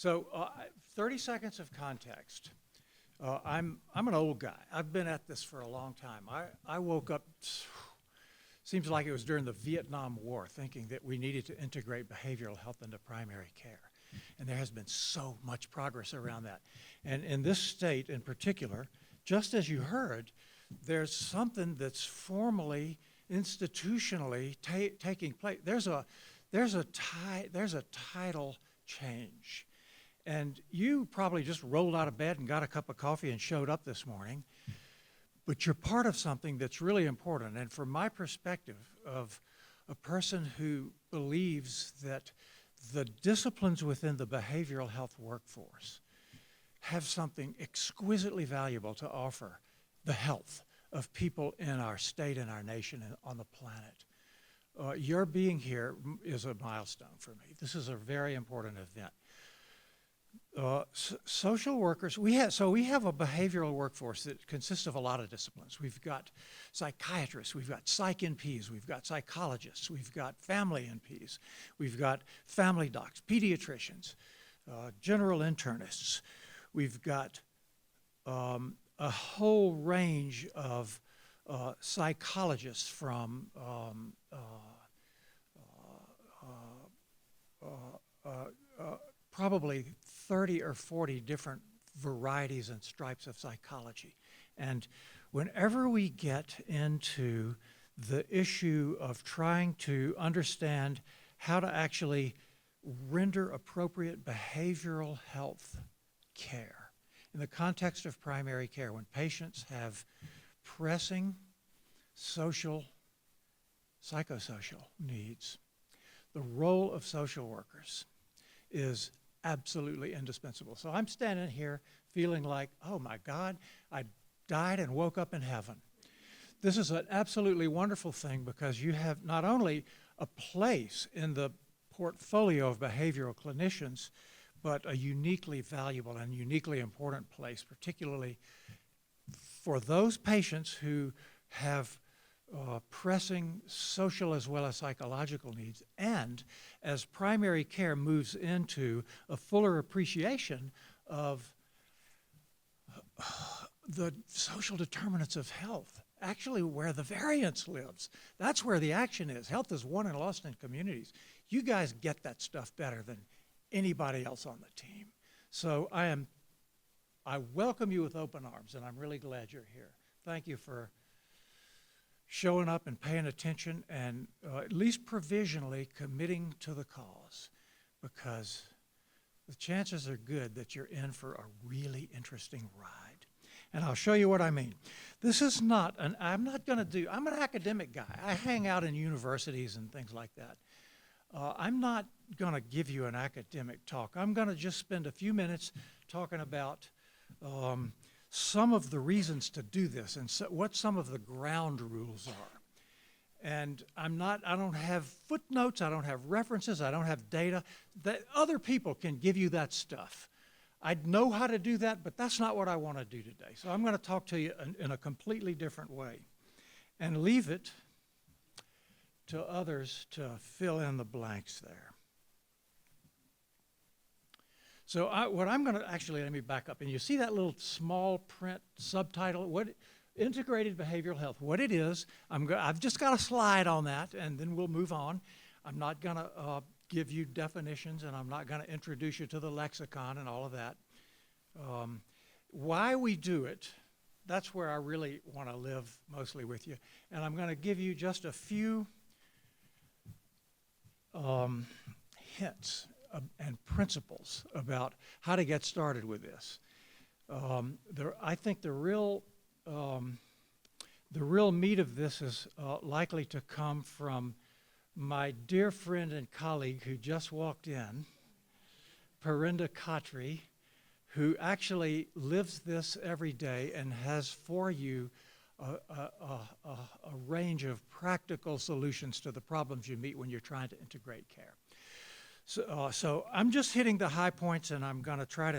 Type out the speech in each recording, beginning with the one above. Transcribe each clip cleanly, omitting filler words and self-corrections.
So 30 seconds of context. I'm an old guy. I've been at this for a long time. I woke up, seems like it was during the Vietnam War, thinking that we needed to integrate behavioral health into primary care. And there has been so much progress around that. And in this state in particular, just as you heard, there's something that's formally, institutionally taking place. There's a tidal change. And you probably just rolled out of bed and got a cup of coffee and showed up this morning, but you're part of something that's really important. And from my perspective of a person who believes that the disciplines within the behavioral health workforce have something exquisitely valuable to offer the health of people in our state and our nation and on the planet. Your being here is a milestone for me. This is a very important event. Social workers, we have a behavioral workforce that consists of a lot of disciplines. We've got psychiatrists, we've got psych NPs, we've got psychologists, we've got family NPs, we've got family docs, pediatricians, general internists. We've got a whole range of psychologists from probably 30 or 40 different varieties and stripes of psychology. And whenever we get into the issue of trying to understand how to actually render appropriate behavioral health care in the context of primary care, when patients have pressing social, psychosocial needs, the role of social workers is absolutely indispensable. So I'm standing here feeling like, oh my God, I died and woke up in heaven. This is an absolutely wonderful thing because you have not only a place in the portfolio of behavioral clinicians, but a uniquely valuable and uniquely important place, particularly for those patients who have pressing social as well as psychological needs, and as primary care moves into a fuller appreciation of the social determinants of health, actually where the variance lives. That's where the action is. Health is won and lost in communities. You guys get that stuff better than anybody else on the team. So I welcome you with open arms, and I'm really glad you're here. Thank you for showing up and paying attention and at least provisionally committing to the cause, because the chances are good that you're in for a really interesting ride. And I'll show you what I mean. This is not I'm an academic guy. I hang out in universities and things like that. I'm not going to give you an academic talk. I'm going to just spend a few minutes talking about some of the reasons to do this and what some of the ground rules are. And I don't have footnotes, I don't have references, I don't have data. That other people can give you that stuff. I know how to do that, but that's not what I want to do today. So I'm going to talk to you in a completely different way and leave it to others to fill in the blanks there. So what I'm going to let me back up. And you see that little small print subtitle, Integrated Behavioral Health. What it is, I've just got a slide on that, and then we'll move on. I'm not going to give you definitions, and I'm not going to introduce you to the lexicon and all of that. Why we do it, that's where I really want to live mostly with you. And I'm going to give you just a few hints and principles about how to get started with this. I think the real meat of this is likely to come from my dear friend and colleague who just walked in, Parinda Khatri, who actually lives this every day and has for you a range of practical solutions to the problems you meet when you're trying to integrate care. So I'm just hitting the high points, and I'm going to try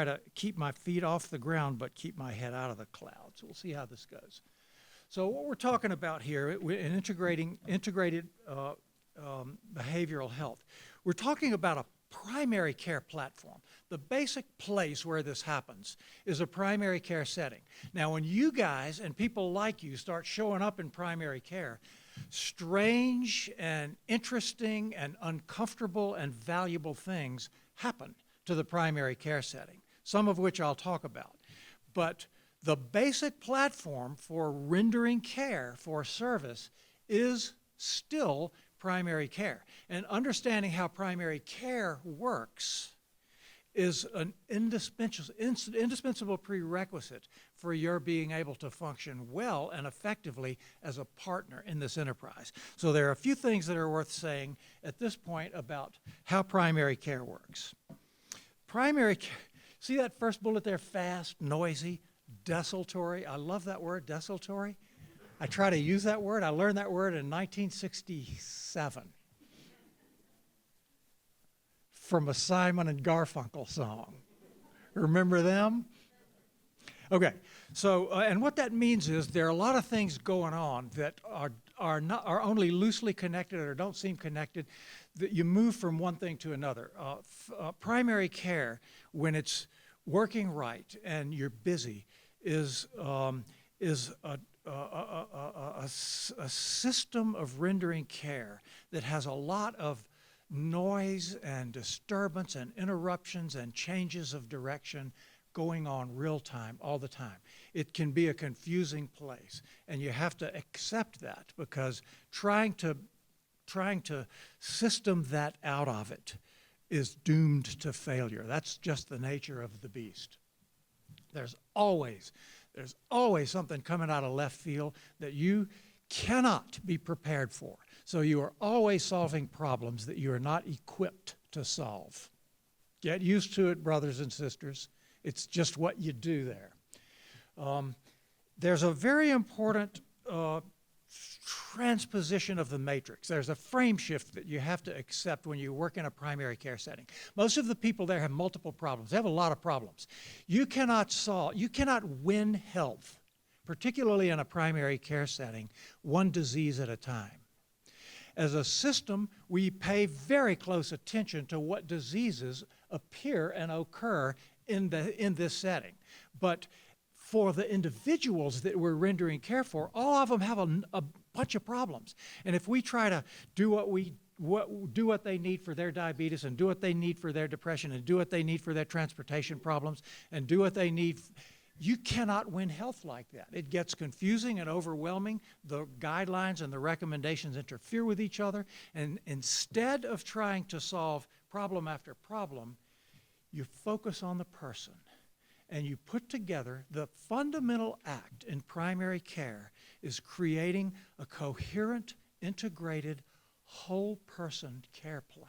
to keep my feet off the ground, but keep my head out of the clouds. We'll see how this goes. So what we're talking about here in integrated behavioral health, we're talking about a primary care platform. The basic place where this happens is a primary care setting. Now, when you guys and people like you start showing up in primary care, strange and interesting and uncomfortable and valuable things happen to the primary care setting, some of which I'll talk about. But the basic platform for rendering care for service is still primary care. And understanding how primary care works is an indispensable prerequisite for your being able to function well and effectively as a partner in this enterprise. So there are a few things that are worth saying at this point about how primary care works. Primary care, see that first bullet there, fast, noisy, desultory? I love that word, desultory. I try to use that word. I learned that word in 1967 from a Simon and Garfunkel song. Remember them? Okay, so, and what that means is there are a lot of things going on that are only loosely connected or don't seem connected, that you move from one thing to another. Primary care, when it's working right and you're busy, is a system of rendering care that has a lot of noise and disturbance and interruptions and changes of direction going on real time all the time. It can be a confusing place, and you have to accept that, because trying to system that out of it is doomed to failure. That's just the nature of the beast. There's always something coming out of left field that you cannot be prepared for. So you are always solving problems that you are not equipped to solve. Get used to it, brothers and sisters. It's just what you do there. There's a very important transposition of the matrix. There's a frame shift that you have to accept when you work in a primary care setting. Most of the people there have multiple problems. They have a lot of problems. You cannot win health, particularly in a primary care setting, one disease at a time. As a system, we pay very close attention to what diseases appear and occur in this setting. But for the individuals that we're rendering care for, all of them have a bunch of problems. And if we try to do what they need for their diabetes, and do what they need for their depression, and do what they need for their transportation problems, and do what they need, you cannot win health like that. It gets confusing and overwhelming. The guidelines and the recommendations interfere with each other. And instead of trying to solve problem after problem, you focus on the person. And you put together the fundamental act in primary care is creating a coherent, integrated, whole person care plan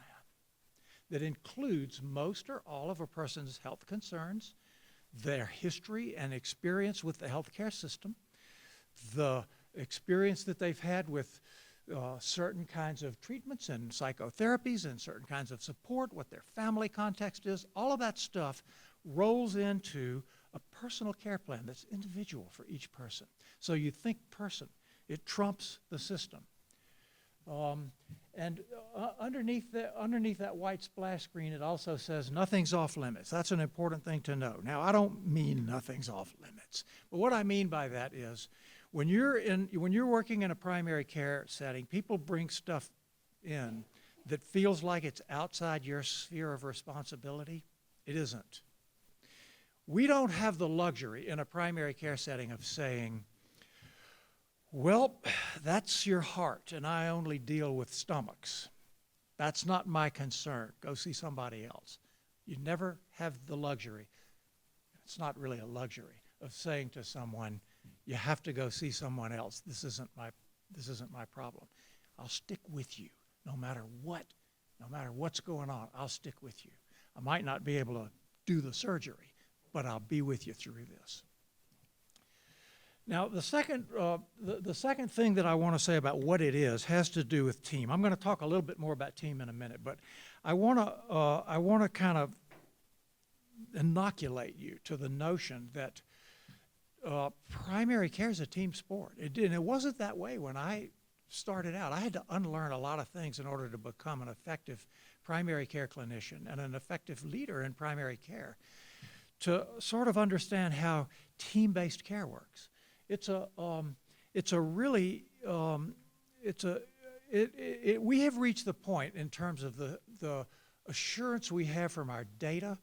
that includes most or all of a person's health concerns, their history and experience with the healthcare system, the experience that they've had with certain kinds of treatments and psychotherapies and certain kinds of support, what their family context is. All of that stuff rolls into a personal care plan that's individual for each person. So you think person, it trumps the system. Underneath that white splash screen, it also says nothing's off limits. That's an important thing to know. Now, I don't mean nothing's off limits, but what I mean by that is when you're working in a primary care setting, people bring stuff in that feels like it's outside your sphere of responsibility. It isn't. We don't have the luxury in a primary care setting of saying, well, that's your heart, and I only deal with stomachs. That's not my concern. Go see somebody else. You never have the luxury. It's not really a luxury of saying to someone, you have to go see someone else. This isn't my problem. I'll stick with you no matter what's going on. I'll stick with you. I might not be able to do the surgery, but I'll be with you through this. Now, the second thing that I want to say about what it is has to do with team. I'm going to talk a little bit more about team in a minute, but I want to kind of inoculate you to the notion that primary care is a team sport. And it wasn't that way when I started out. I had to unlearn a lot of things in order to become an effective primary care clinician and an effective leader in primary care to sort of understand how team-based care works. We have reached the point in terms of the assurance we have from our data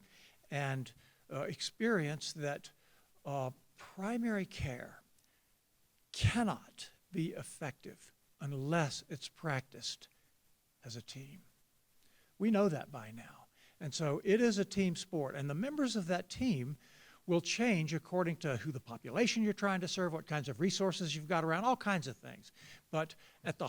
and experience that primary care cannot be effective unless it's practiced as a team. We know that by now. And so it is a team sport, and the members of that team will change according to who the population you're trying to serve, what kinds of resources you've got around, all kinds of things. But at the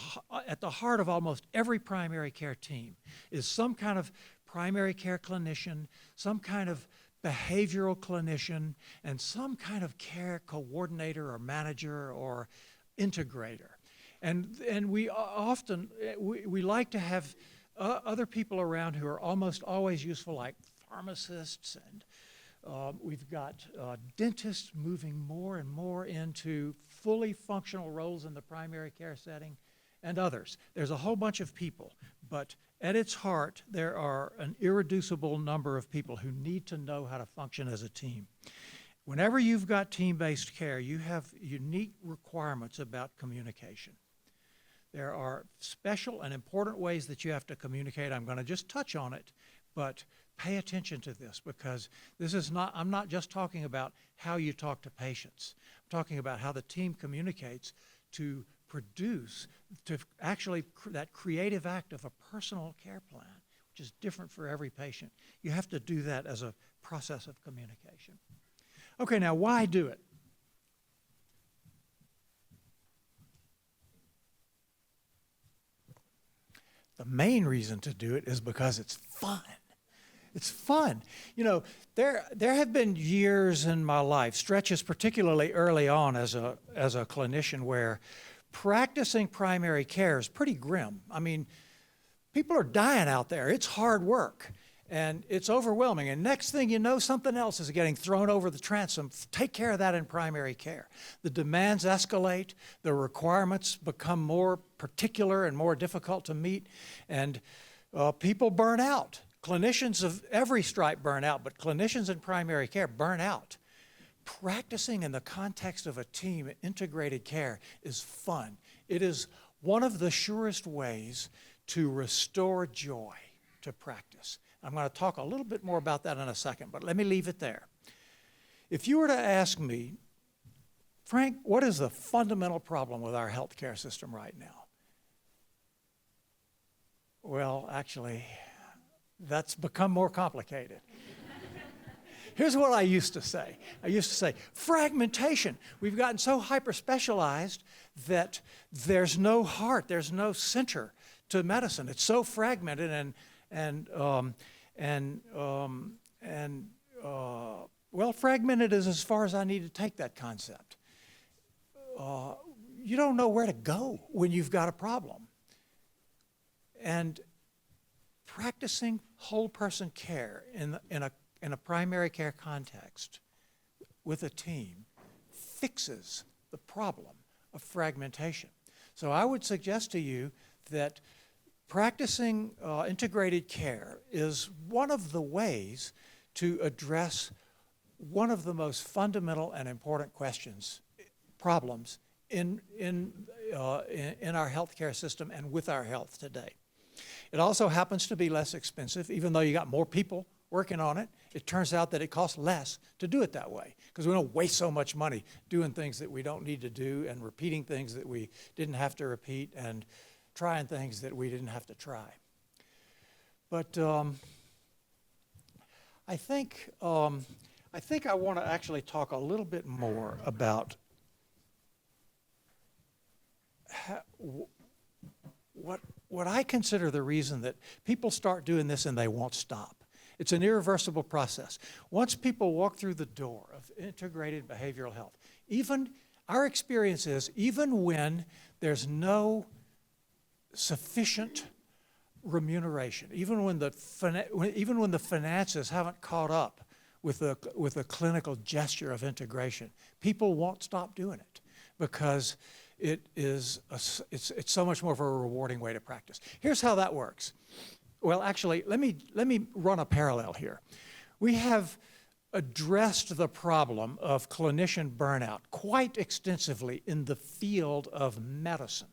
heart of almost every primary care team is some kind of primary care clinician, some kind of behavioral clinician, and some kind of care coordinator or manager or integrator. And we often, we like to have other people around who are almost always useful, like pharmacists, and we've got dentists moving more and more into fully functional roles in the primary care setting, and others. There's a whole bunch of people, but at its heart, there are an irreducible number of people who need to know how to function as a team. Whenever you've got team-based care, you have unique requirements about communication. There are special and important ways that you have to communicate. I'm going to just touch on it, but pay attention to this, because this is not, I'm not just talking about how you talk to patients. I'm talking about how the team communicates to produce, to actually that creative act of a personal care plan, which is different for every patient. You have to do that as a process of communication. Okay, now why do it? The main reason to do it is because it's fun. It's fun. You know, there have been years in my life, stretches particularly early on as a clinician, where practicing primary care is pretty grim. I mean, people are dying out there. It's hard work, and it's overwhelming. And next thing you know, something else is getting thrown over the transom. Take care of that in primary care. The demands escalate. The requirements become more particular and more difficult to meet, and people burn out. Clinicians of every stripe burn out, but clinicians in primary care burn out. Practicing in the context of a team integrated care is fun. It is one of the surest ways to restore joy to practice. I'm going to talk a little bit more about that in a second, but let me leave it there. If you were to ask me, Frank, what is the fundamental problem with our healthcare system right now? Well, actually, that's become more complicated. Here's what I used to say. I used to say, fragmentation. We've gotten so hyper-specialized that there's no heart, there's no center to medicine. It's so fragmented, well, fragmented is as far as I need to take that concept. You don't know where to go when you've got a problem. And practicing whole person care in a primary care context with a team fixes the problem of fragmentation. So I would suggest to you that practicing integrated care is one of the ways to address one of the most fundamental and important problems in our healthcare system and with our health today. It also happens to be less expensive, even though you got more people working on it. It turns out that it costs less to do it that way, because we don't waste so much money doing things that we don't need to do and repeating things that we didn't have to repeat and trying things that we didn't have to try. But I think I want to actually talk a little bit more about what I consider the reason that people start doing this and they won't stop. It's an irreversible process. Once people walk through the door of integrated behavioral health, our experience is, even when there's no sufficient remuneration, even when the finances haven't caught up with the clinical gesture of integration, people won't stop doing it, because it's so much more of a rewarding way to practice. Here's how that works. Well, actually, let me run a parallel here. We have addressed the problem of clinician burnout quite extensively in the field of medicine.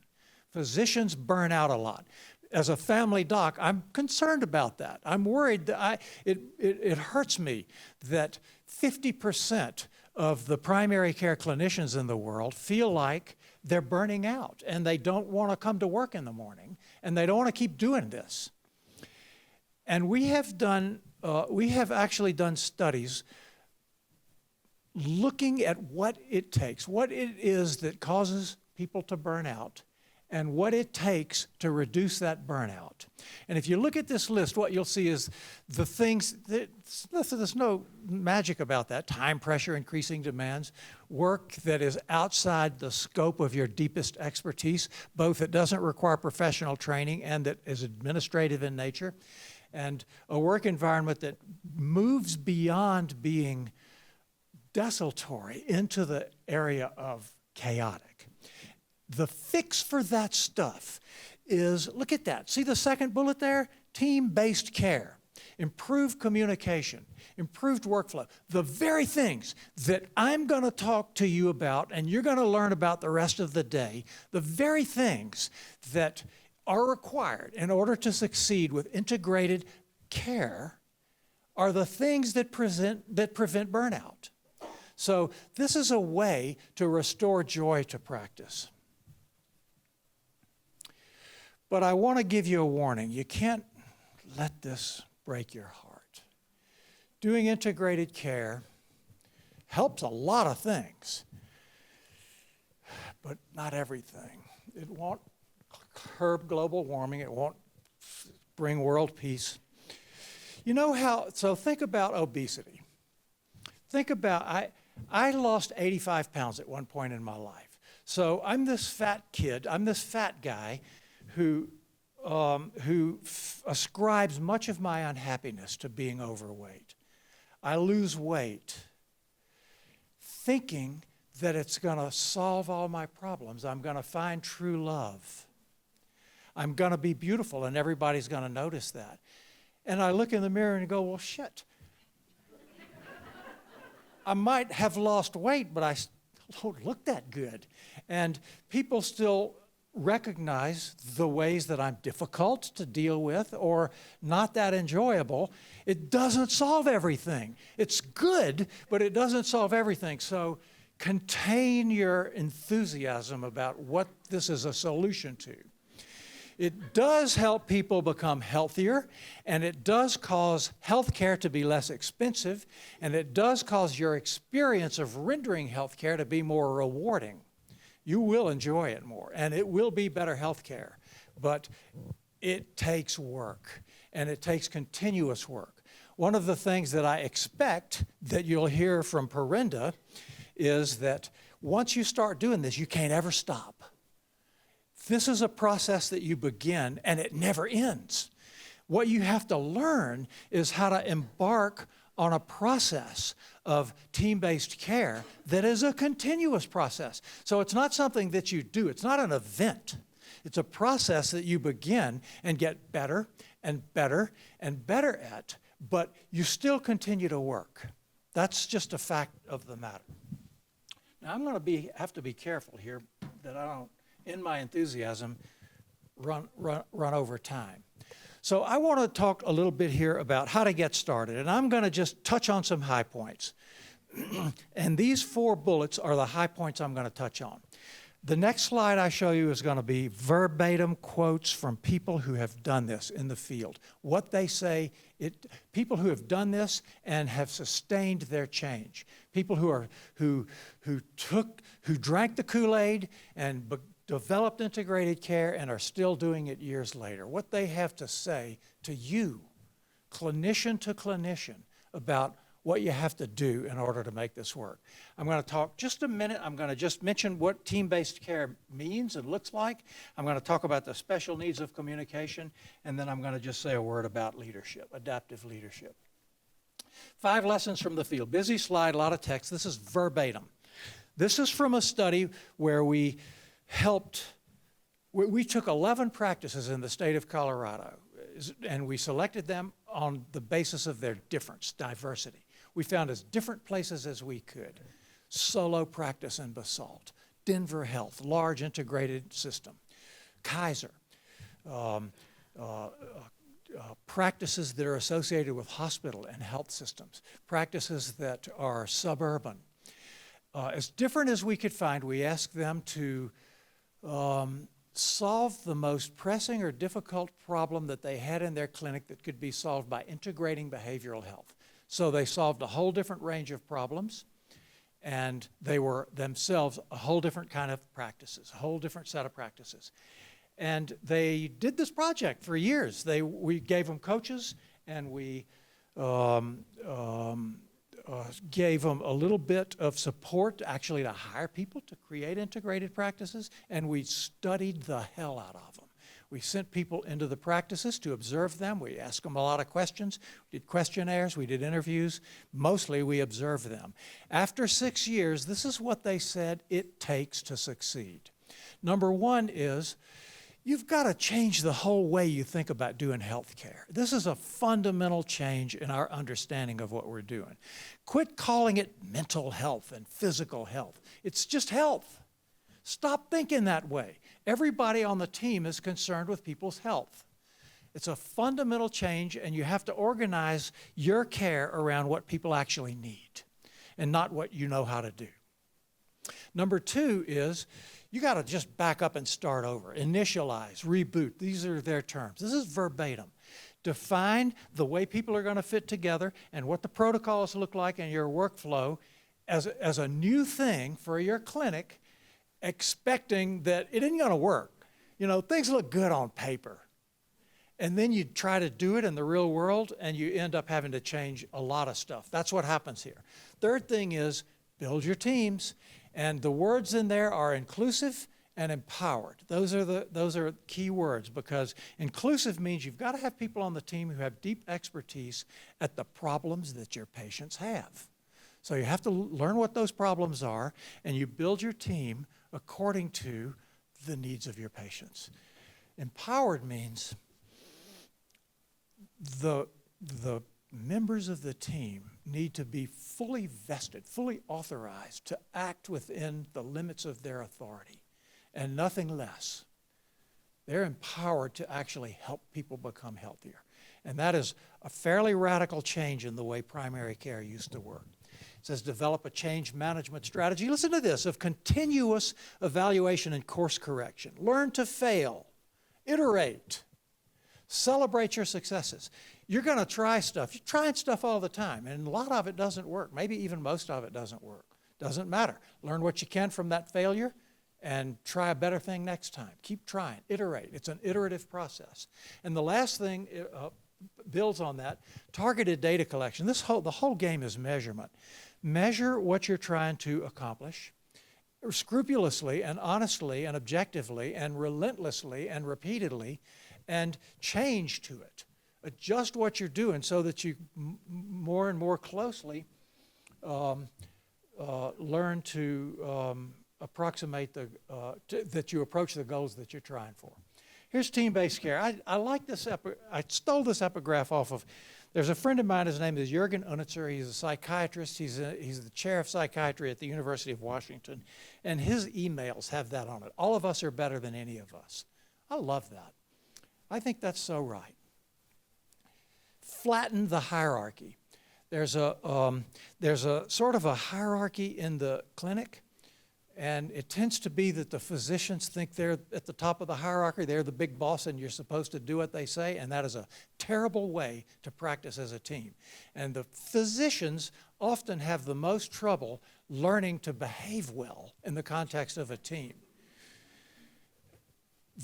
Physicians burn out a lot. As a family doc, I'm concerned about that. I'm worried that it hurts me that 50% of the primary care clinicians in the world feel like they're burning out and they don't want to come to work in the morning and they don't want to keep doing this. And we have actually done studies looking at what it takes, what it is that causes people to burn out, and what it takes to reduce that burnout. And if you look at this list, what you'll see is the things there's no magic about that. Time pressure, increasing demands, work that is outside the scope of your deepest expertise, both that doesn't require professional training and that is administrative in nature, and a work environment that moves beyond being desultory into the area of chaotic. The fix for that stuff is, look at that. See the second bullet there? Team-based care, improved communication, improved workflow. The very things that I'm going to talk to you about and you're going to learn about the rest of the day, the very things that are required in order to succeed with integrated care are the things that prevent burnout. So this is a way to restore joy to practice. But I want to give you a warning. You can't let this break your heart. Doing integrated care helps a lot of things, but not everything. It won't curb global warming. It won't bring world peace. You know how, so think about obesity. Think about, I lost 85 pounds at one point in my life. So I'm this fat kid, I'm this fat guy who ascribes much of my unhappiness to being overweight. I lose weight thinking that it's going to solve all my problems. I'm going to find true love. I'm going to be beautiful and everybody's going to notice that. And I look in the mirror and go, well, shit. I might have lost weight, but I don't look that good. And people still recognize the ways that I'm difficult to deal with or not that enjoyable. It doesn't solve everything. It's good, but it doesn't solve everything. So contain your enthusiasm about what this is a solution to. It does help people become healthier, and it does cause healthcare to be less expensive, and it does cause your experience of rendering healthcare to be more rewarding. You will enjoy it more, and it will be better healthcare, but it takes work, and it takes continuous work. One of the things that I expect that you'll hear from Perinda is that once you start doing this, you can't ever stop. This is a process that you begin, and it never ends. What you have to learn is how to embark on a process of team-based care that is a continuous process. So it's not something that you do. It's not an event. It's a process that you begin and get better and better and better at, but you still continue to work. That's just a fact of the matter. Now, I'm going to have to be careful here that I don't, in my enthusiasm, run over time. So I want to talk a little bit here about how to get started, and I'm going to just touch on some high points. And these 4 bullets are the high points I'm going to touch on. The next slide I show you is going to be verbatim quotes from people who have done this in the field. What they say, people who have done this and have sustained their change. People who drank the Kool-Aid and developed integrated care and are still doing it years later. What they have to say to you, clinician to clinician, about what you have to do in order to make this work. I'm going to talk just a minute. I'm going to just mention what team-based care means and looks like. I'm going to talk about the special needs of communication, and then I'm going to just say a word about leadership, adaptive leadership. 5 lessons from the field. Busy slide, a lot of text. This is verbatim. This is from a study where we took 11 practices in the state of Colorado. and we selected them on the basis of their difference, diversity. We found as different places as we could. Solo Practice in Basalt, Denver Health, large integrated system, Kaiser, practices that are associated with hospital and health systems, practices that are suburban. As different as we could find, we asked them to solve the most pressing or difficult problem that they had in their clinic that could be solved by integrating behavioral health. So they solved a whole different range of problems, and they were themselves a whole different kind of practices, a whole different set of practices. And they did this project for years. We gave them coaches, and we gave them a little bit of support actually to hire people to create integrated practices, and we studied the hell out of them. We sent people into the practices to observe them. We asked them a lot of questions. We did questionnaires. We did interviews. Mostly we observed them. After 6 years, this is what they said it takes to succeed. Number one is, you've got to change the whole way you think about doing health care. This is a fundamental change in our understanding of what we're doing. Quit calling it mental health and physical health. It's just health. Stop thinking that way. Everybody on the team is concerned with people's health. It's a fundamental change, and you have to organize your care around what people actually need and not what you know how to do. Number two is, you got to just back up and start over. Initialize, reboot. These are their terms. This is verbatim. Define the way people are going to fit together and what the protocols look like in your workflow as a new thing for your clinic, expecting that it isn't going to work. You know, things look good on paper. And then you try to do it in the real world, and you end up having to change a lot of stuff. That's what happens here. Third thing is, build your teams. And the words in there are inclusive and empowered. Those are key words, because inclusive means you've got to have people on the team who have deep expertise at the problems that your patients have. So you have to learn what those problems are, and you build your team according to the needs of your patients. Empowered means the members of the team need to be fully vested, fully authorized to act within the limits of their authority and nothing less. They're empowered to actually help people become healthier. And that is a fairly radical change in the way primary care used to work. It says develop a change management strategy. Listen to this, of continuous evaluation and course correction. Learn to fail, iterate, celebrate your successes. You're going to try stuff. You're trying stuff all the time, and a lot of it doesn't work. Maybe even most of it doesn't work. Doesn't matter. Learn what you can from that failure and try a better thing next time. Keep trying. Iterate. It's an iterative process. And the last thing builds on that, targeted data collection. The whole game is measurement. Measure what you're trying to accomplish scrupulously and honestly and objectively and relentlessly and repeatedly, and change to it. Adjust what you're doing so that you more and more closely learn to approximate that you approach the goals that you're trying for. Here's team-based care. I like this. I stole this epigraph off of. There's a friend of mine. His name is Jürgen Unitzer. He's a psychiatrist. He's the chair of psychiatry at the University of Washington, and his emails have that on it. All of us are better than any of us. I love that. I think that's so right. Flatten the hierarchy. There's a sort of a hierarchy in the clinic, and it tends to be that the physicians think they're at the top of the hierarchy. They're the big boss, and you're supposed to do what they say, and that is a terrible way to practice as a team. And the physicians often have the most trouble learning to behave well in the context of a team.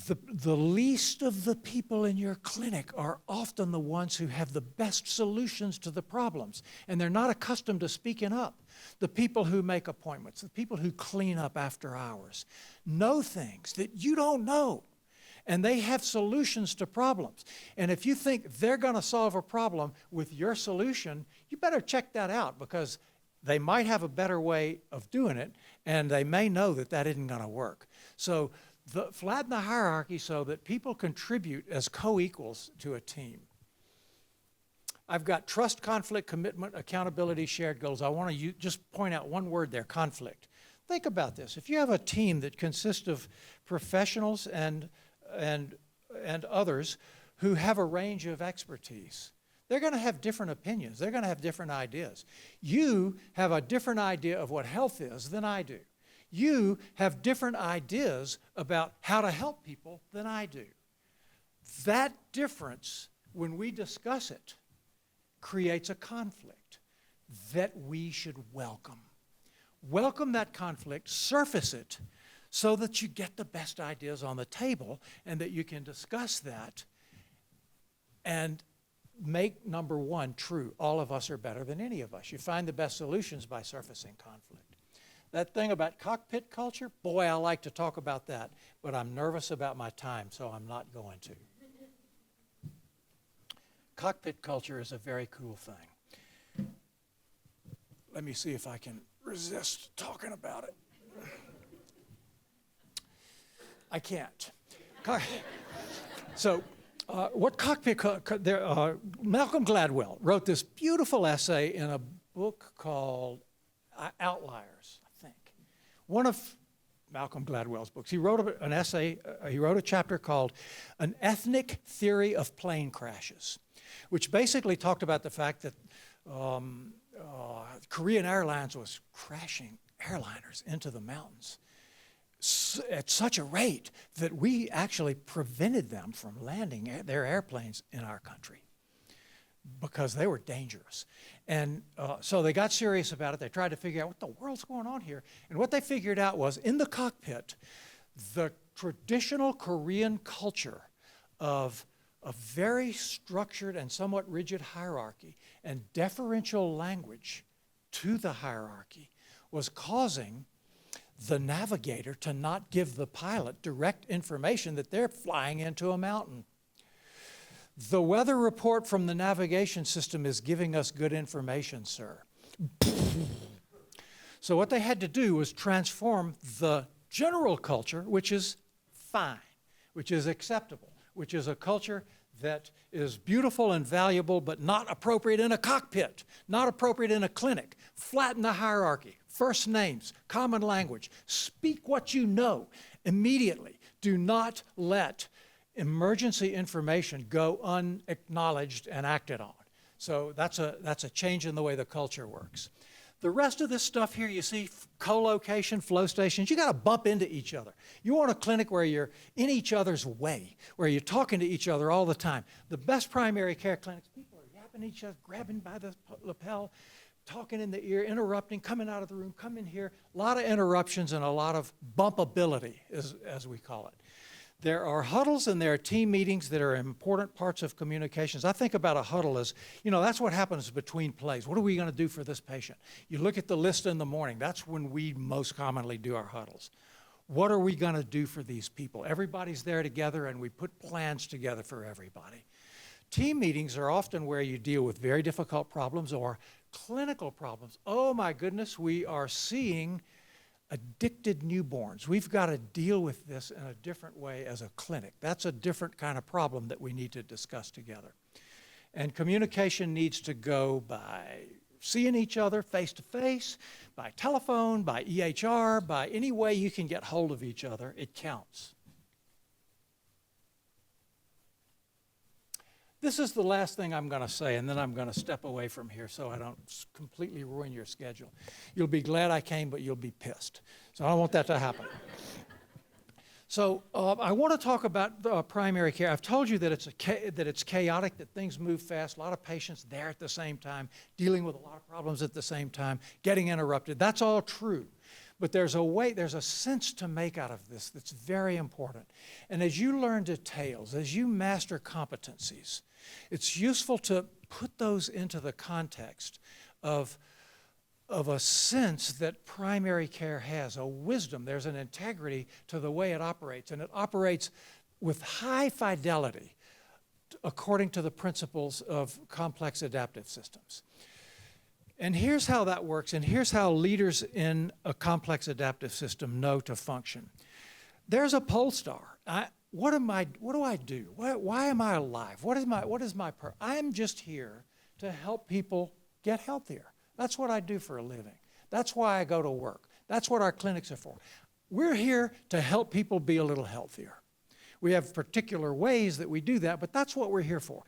The least of the people in your clinic are often the ones who have the best solutions to the problems, and they're not accustomed to speaking up. The people who make appointments, the people who clean up after hours, know things that you don't know, and they have solutions to problems. And if you think they're going to solve a problem with your solution, you better check that out, because they might have a better way of doing it, and they may know that that isn't going to work. So Flatten the hierarchy so that people contribute as co-equals to a team. I've got trust, conflict, commitment, accountability, shared goals. I want to just point out one word there, conflict. Think about this. If you have a team that consists of professionals and others who have a range of expertise, they're going to have different opinions. They're going to have different ideas. You have a different idea of what health is than I do. You have different ideas about how to help people than I do. That difference, when we discuss it, creates a conflict that we should welcome. Welcome that conflict, surface it, so that you get the best ideas on the table and that you can discuss that and make number one true. All of us are better than any of us. You find the best solutions by surfacing conflict. That thing about cockpit culture, boy, I like to talk about that, but I'm nervous about my time, so I'm not going to. Cockpit culture is a very cool thing. Let me see if I can resist talking about it. I can't. So, what cockpit? Malcolm Gladwell wrote this beautiful essay in a book called Outliers, I think. One of Malcolm Gladwell's books. He wrote an essay. He wrote a chapter called "An Ethnic Theory of Plane Crashes," which basically talked about the fact that Korean Airlines was crashing airliners into the mountains at such a rate that we actually prevented them from landing their airplanes in our country because they were dangerous. And so they got serious about it. They tried to figure out what the world's going on here. And what they figured out was in the cockpit, the traditional Korean culture of a very structured and somewhat rigid hierarchy and deferential language to the hierarchy was causing the navigator to not give the pilot direct information that they're flying into a mountain. The weather report from the navigation system is giving us good information, sir. So what they had to do was transform the general culture, which is fine, which is acceptable, which is a culture that is beautiful and valuable, but not appropriate in a cockpit, not appropriate in a clinic. Flatten the hierarchy, first names, common language. Speak what you know immediately. Do not let emergency information go unacknowledged and acted on. So that's a change in the way the culture works. The rest of this stuff here, you see co-location, flow stations, you got to bump into each other. You want a clinic where you're in each other's way, where you're talking to each other all the time. The best primary care clinics, people are yapping each other, grabbing by the lapel, talking in the ear, interrupting, coming out of the room, come in here. A lot of interruptions and a lot of bumpability, as we call it. There are huddles and there are team meetings that are important parts of communications. I think about a huddle as, that's what happens between plays. What are we going to do for this patient? You look at the list in the morning. That's when we most commonly do our huddles. What are we going to do for these people? Everybody's there together and we put plans together for everybody. Team meetings are often where you deal with very difficult problems or clinical problems. Oh my goodness, we are seeing addicted newborns. We've got to deal with this in a different way as a clinic. That's a different kind of problem that we need to discuss together. And communication needs to go by seeing each other face to face, by telephone, by EHR, by any way you can get hold of each other. It counts. This is the last thing I'm going to say, and then I'm going to step away from here so I don't completely ruin your schedule. You'll be glad I came, but you'll be pissed. So I don't want that to happen. So I want to talk about primary care. I've told you that it's chaotic, that things move fast, a lot of patients there at the same time, dealing with a lot of problems at the same time, getting interrupted. That's all true. But there's a sense to make out of this that's very important. And as you learn details, as you master competencies, it's useful to put those into the context of a sense that primary care has, a wisdom. There's an integrity to the way it operates, and it operates with high fidelity according to the principles of complex adaptive systems. And here's how that works, and here's how leaders in a complex adaptive system know to function. there's a pole star. What do I do? Why am I alive? What is my purpose? I'm just here to help people get healthier. That's what I do for a living. That's why I go to work. That's what our clinics are for. We're here to help people be a little healthier. We have particular ways that we do that, but that's what we're here for.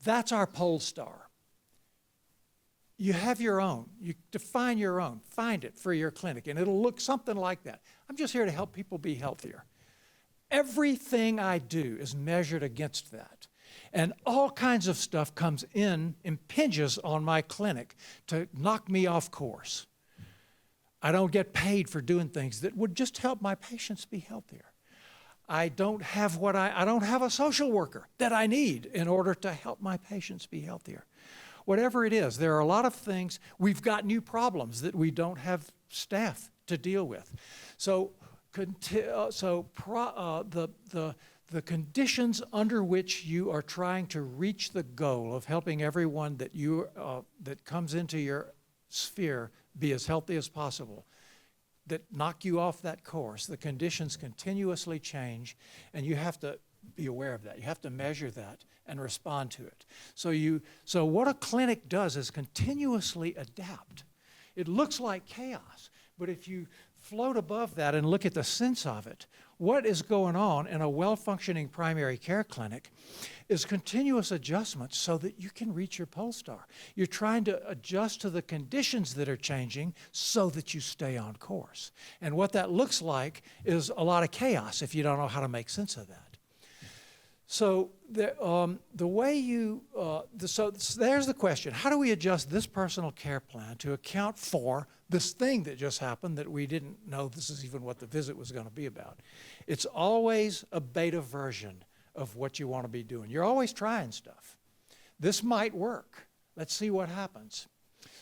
That's our pole star. You have your own. You define your own. Find it for your clinic, and it'll look something like that. I'm just here to help people be healthier. Everything I do is measured against that. And all kinds of stuff comes in, impinges on my clinic to knock me off course. I don't get paid for doing things that would just help my patients be healthier. I don't have a social worker that I need in order to help my patients be healthier. Whatever it is, there are a lot of things. We've got new problems that we don't have staff to deal with. So the conditions under which you are trying to reach the goal of helping everyone that comes into your sphere be as healthy as possible, that knock you off that course, the conditions continuously change, and you have to be aware of that. You have to measure that and respond to it. So what a clinic does is continuously adapt. It looks like chaos, but if you float above that and look at the sense of it, what is going on in a well-functioning primary care clinic is continuous adjustment so that you can reach your pole star. You're trying to adjust to the conditions that are changing so that you stay on course. And what that looks like is a lot of chaos if you don't know how to make sense of that. So there's the question: how do we adjust this personal care plan to account for this thing that just happened that we didn't know this is even what the visit was going to be about? It's always a beta version of what you want to be doing. You're always trying stuff. This might work. Let's see what happens.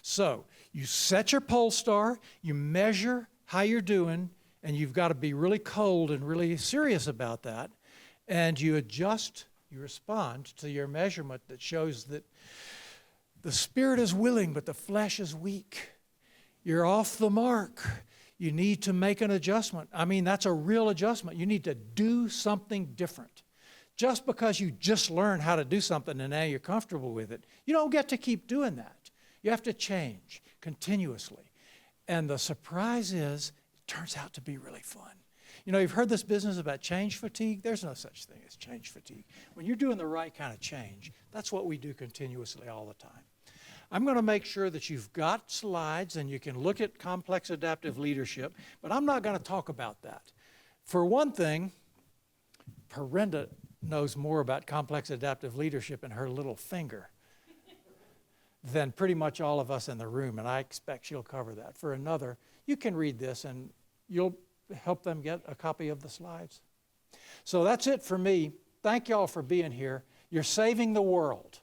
So you set your pole star, you measure how you're doing, and you've got to be really cold and really serious about that. And you adjust, you respond to your measurement that shows that the spirit is willing, but the flesh is weak. You're off the mark. You need to make an adjustment. I mean, that's a real adjustment. You need to do something different. Just because you just learned how to do something and now you're comfortable with it, you don't get to keep doing that. You have to change continuously. And the surprise is, it turns out to be really fun. You know, you've heard this business about change fatigue. There's no such thing as change fatigue. When you're doing the right kind of change, that's what we do continuously all the time. I'm going to make sure that you've got slides and you can look at complex adaptive leadership, but I'm not going to talk about that. For one thing, Perenda knows more about complex adaptive leadership in her little finger than pretty much all of us in the room, and I expect she'll cover that. For another, you can read this and you'll help them get a copy of the slides. So that's it for me. Thank y'all for being here. You're saving the world.